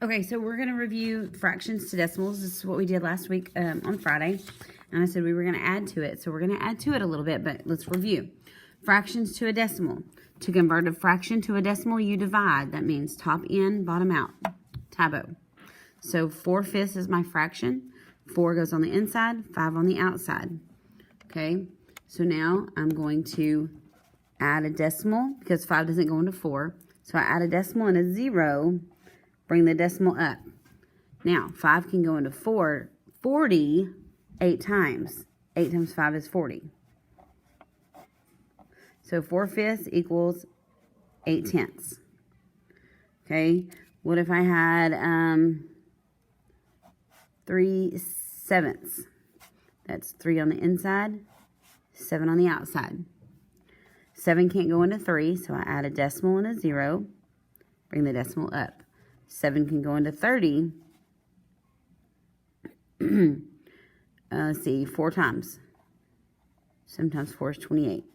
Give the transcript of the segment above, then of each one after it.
Okay, so we're going to review fractions to decimals. This is what we did last week on Friday. And I said we were going to add to it. So we're going to add to it a little bit, but let's review. Fractions to a decimal. To convert a fraction to a decimal, you divide. That means top in, bottom out. Taboo. So 4/5 is my fraction. 4 goes on the inside, 5 on the outside. Okay, so now I'm going to add a decimal because 5 doesn't go into 4. So I add a decimal and a 0, bring the decimal up. Now, 5 can go into 4, 40, 8 times. 8 times 5 is 40. So 4/5 equals 8/10. Okay, what if I had 3/7? That's 3 on the inside, 7 on the outside. 7 can't go into 3, so I add a decimal and a 0, bring the decimal up. 7 can go into 30. Let's see, 4 times. 7 times 4 is 28.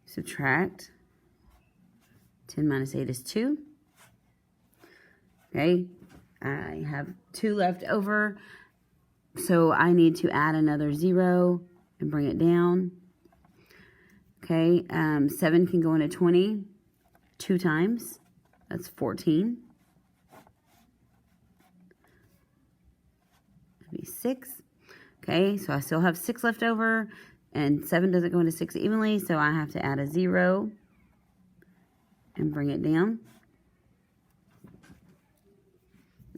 Subtract. 10 minus 8 is 2. Okay, I have 2 left over, so I need to add another 0 and bring it down. Okay, 7 can go into 20 2 times. That's 14. That'd be 6. Okay, so I still have 6 left over, and 7 doesn't go into 6 evenly, so I have to add a 0 and bring it down.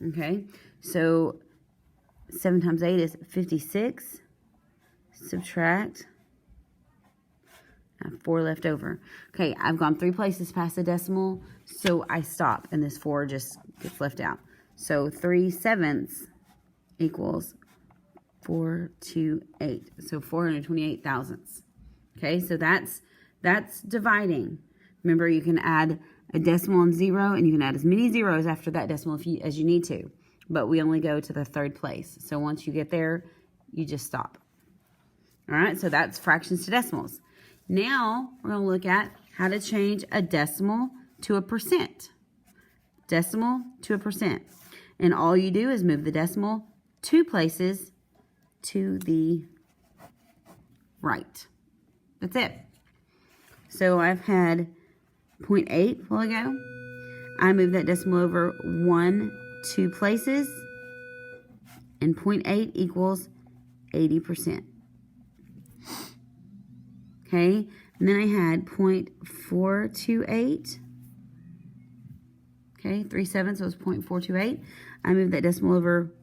Okay, so 7 times 8 is 56. Subtract. I have 4 left over. Okay, I've gone 3 places past the decimal, so I stop, and this 4 just gets left out. So 3/7 equals 428. So 428 thousandths. Okay, so that's dividing. Remember, you can add a decimal and 0, and you can add as many zeros after that decimal as you need to. But we only go to the 3rd place. So once you get there, you just stop. All right, so that's fractions to decimals. Now, we're going to look at how to change a decimal to a percent. Decimal to a percent. And all you do is move the decimal 2 places to the right. That's it. So I've had 0.8 a while ago. I moved that decimal over 2 places, and 0.8 equals 80%. Okay, and then I had 0.428. Okay, 3/7 was 0.428. I moved that decimal over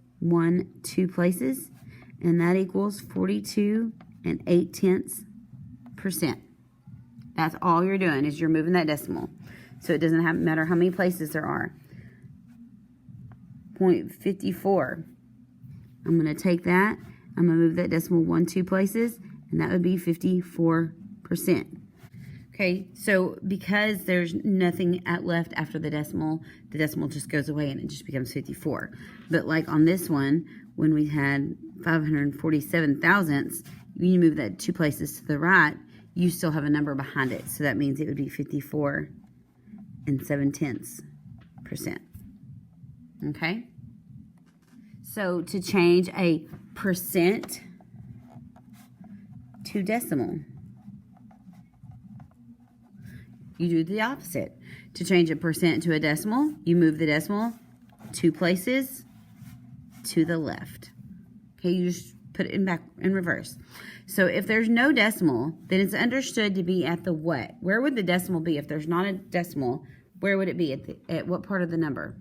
2 places, and that equals 42 8/10%. That's all you're doing, is you're moving that decimal. So it doesn't matter how many places there are. 0.54. I'm going to take that. I'm going to move that decimal 2 places, and that would be 54%. Okay, so because there's nothing left after the decimal just goes away and it just becomes 54. But like on this one, when we had 547 thousandths, when you move that 2 places to the right, you still have a number behind it. So that means it would be 54 7/10%. Okay? So to change a percent to decimal, you do the opposite. To change a percent to a decimal, you move the decimal 2 places to the left. Okay, you just put it in reverse. So if there's no decimal, then it's understood to be at the what? Where would the decimal be? If there's not a decimal, where would it be? At what part of the number?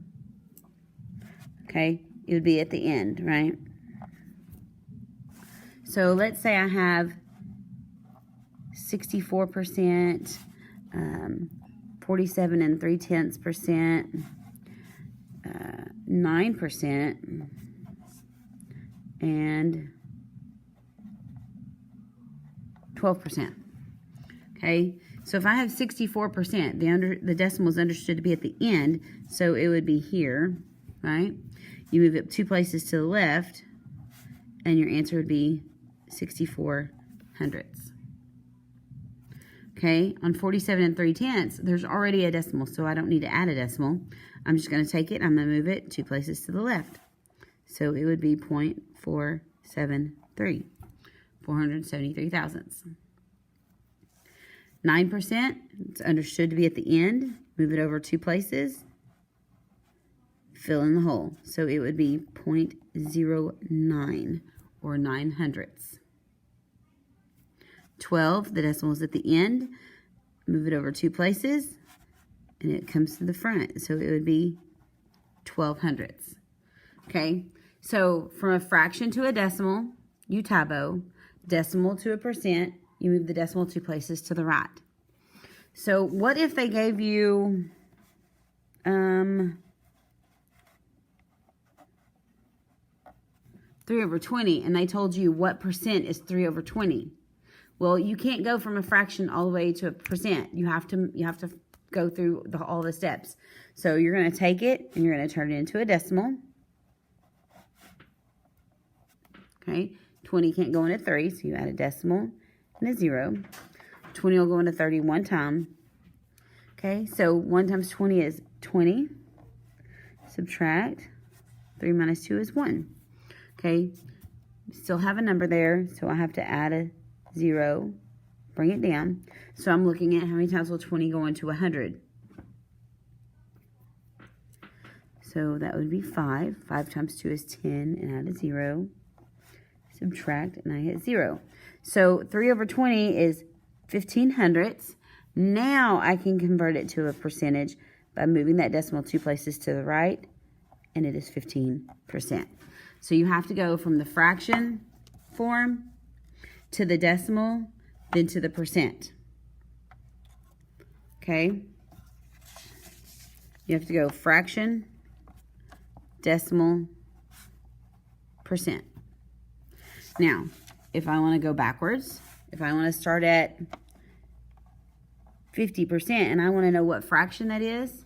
Okay, it would be at the end, right? So let's say I have 64%, 47 3/10%, 9%, and 12%. Okay, so if I have 64%, the decimal is understood to be at the end, so it would be here, right? You move it 2 places to the left, and your answer would be 64 hundredths. Okay, on 47 3/10, there's already a decimal, so I don't need to add a decimal. I'm just going to take it, I'm going to move it 2 places to the left. So it would be 0.473, 473 thousandths. 9%, it's understood to be at the end. Move it over 2 places. Fill in the hole. So it would be 0.09 or 9 hundredths. 12, the decimal is at the end. Move it over 2 places and it comes to the front. So it would be 12 hundredths. Okay, so from a fraction to a decimal, you taboo. Decimal to a percent, you move the decimal 2 places to the right. So what if they gave you 3/20 and they told you what percent is 3/20? Well, you can't go from a fraction all the way to a percent. You have to go through all the steps. So you're going to take it and you're going to turn it into a decimal. Okay, 20 can't go into 3, so you add a decimal and a 0. 20 will go into 30 one time. Okay, so 1 times 20 is 20. Subtract. 3 minus 2 is 1. Okay, still have a number there, so I have to add a 0, bring it down. So I'm looking at how many times will 20 go into 100. So that would be 5. 5 times 2 is 10, and add a 0. Subtract, and I hit 0. So 3/20 is 15 hundredths. Now I can convert it to a percentage by moving that decimal 2 places to the right, and it is 15%. So you have to go from the fraction form to the decimal, then to the percent. Okay? You have to go fraction, decimal, percent. Now, if I want to go backwards, if I want to start at 50% and I want to know what fraction that is,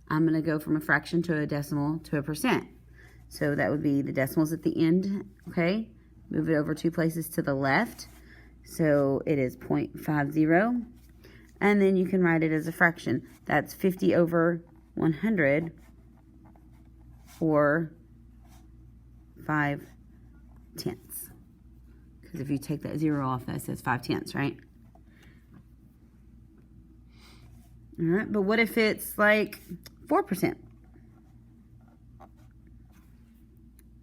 I'm going to go from a fraction to a decimal to a percent. So that would be the decimals at the end, okay? Move it over 2 places to the left. So it is 0.50. And then you can write it as a fraction. That's 50/100 or 5/10. Because if you take that 0 off, that says 5/10, right? All right, but what if it's like 4%?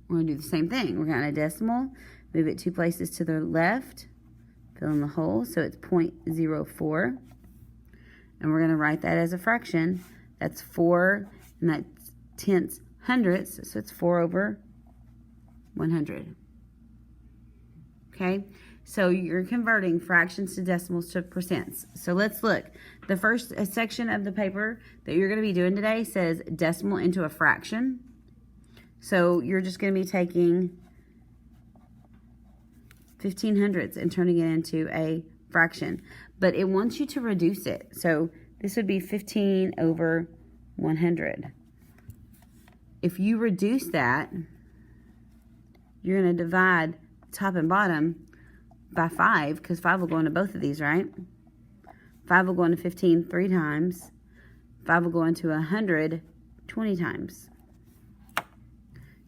We're going to do the same thing. We're going to add a decimal, move it 2 places to the left, fill in the hole, so it's 0.04. And we're going to write that as a fraction. That's 4, and that's tenths hundredths, so it's 4/100. Okay, so you're converting fractions to decimals to percents. So let's look. The first section of the paper that you're going to be doing today says decimal into a fraction. So you're just going to be taking 15 hundredths and turning it into a fraction. But it wants you to reduce it. So this would be 15/100. If you reduce that, you're going to divide top and bottom by 5, because 5 will go into both of these, right? 5 will go into 15 3 times. 5 will go into 100 20 times.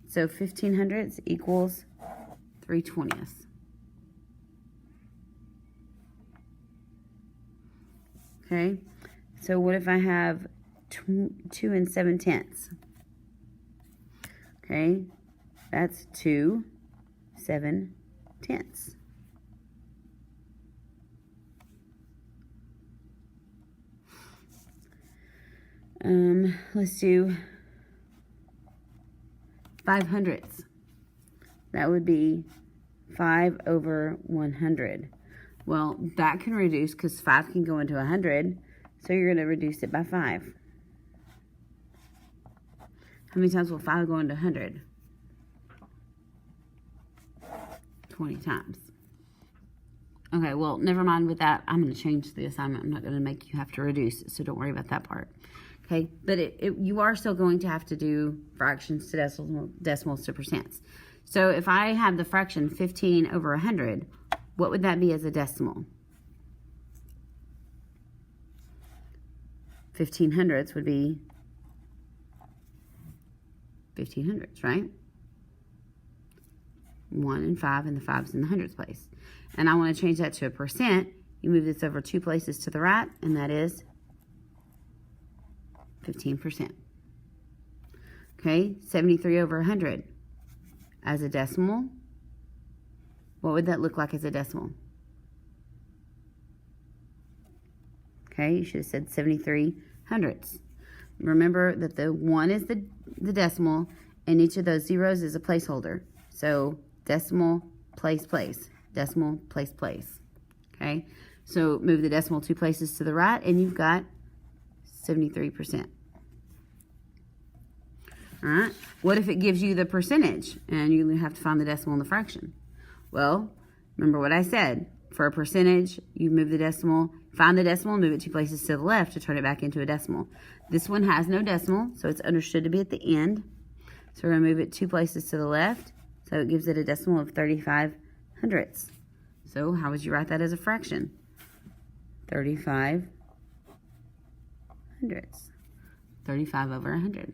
So 15 hundredths equals 3/20. Okay, so what if I have 2 7/10? Okay, that's 2 7/10. Let's do 5 hundredths. That would be 5/100. Well, that can reduce because 5 can go into 100, so you're going to reduce it by 5. How many times will 5 go into 100? 20 times. Okay, well, never mind with that. I'm going to change the assignment. I'm not going to make you have to reduce it, so don't worry about that part. Okay, but you are still going to have to do fractions to decimals to percents. So if I have the fraction 15/100, what would that be as a decimal? 1500ths would be 1500ths, right? 1 and 5, and the 5's in the hundredths place. And I want to change that to a percent. You move this over 2 places to the right, and that is 15%. Okay, 73 over 100. As a decimal, what would that look like as a decimal? Okay, you should have said 73 hundredths. Remember that the 1 is the decimal, and each of those zeros is a placeholder. So decimal, place, place. Decimal, place, place. Okay, so move the decimal 2 places to the right, and you've got 73%. All right, what if it gives you the percentage, and you have to find the decimal and the fraction? Well, remember what I said. For a percentage, you move the decimal, find the decimal, move it 2 places to the left to turn it back into a decimal. This one has no decimal, so it's understood to be at the end. So we're going to move it 2 places to the left, so it gives it a decimal of 35 hundredths. So how would you write that as a fraction? 35 hundredths. 35 over 100.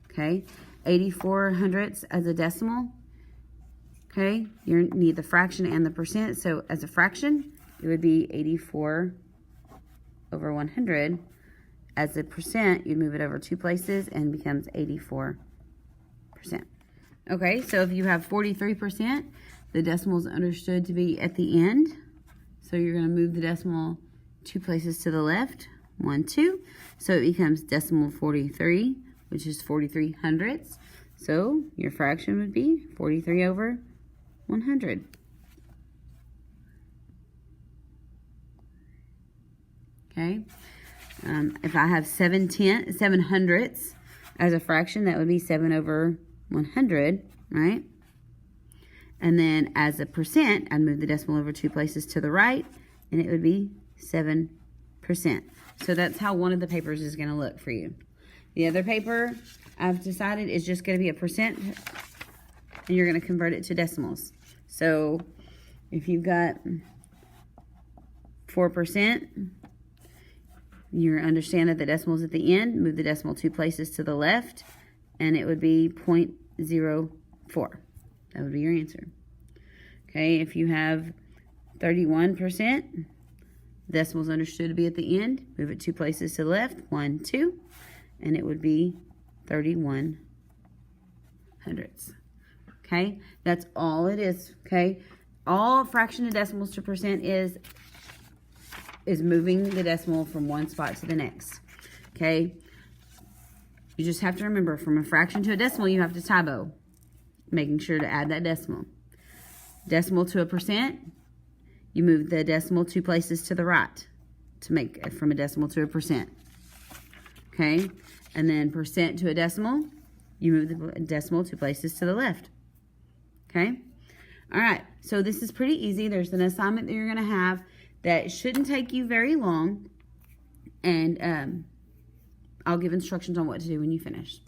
Okay, 84 hundredths as a decimal. Okay, you need the fraction and the percent. So as a fraction, it would be 84 over 100. As a percent, you move it over 2 places and it becomes 84%. Okay, so if you have 43%, the decimal is understood to be at the end. So you're going to move the decimal 2 places to the left, 1, 2. So it becomes decimal 43, which is 43 hundredths. So your fraction would be 43 over 100. Okay. If I have 7 hundredths as a fraction, that would be 7 over 100, right? And then as a percent, I'd move the decimal over 2 places to the right, and it would be 7%. So that's how one of the papers is going to look for you. The other paper, I've decided, is just going to be a percent, and you're going to convert it to decimals. So if you've got 4%, you understand that the decimal is at the end. Move the decimal 2 places to the left, and it would be 0.04. That would be your answer. Okay, if you have 31%, decimal is understood to be at the end. Move it 2 places to the left, 1, 2, and it would be 31 hundredths. Okay, that's all it is. Okay, all fraction of decimals to percent is moving the decimal from one spot to the next. Okay, you just have to remember, from a fraction to a decimal, you have to typo, making sure to add that decimal. Decimal to a percent, you move the decimal 2 places to the right to make it from a decimal to a percent. Okay, and then percent to a decimal, you move the decimal 2 places to the left. Okay, all right, so this is pretty easy. There's an assignment that you're going to have that shouldn't take you very long, and I'll give instructions on what to do when you finish.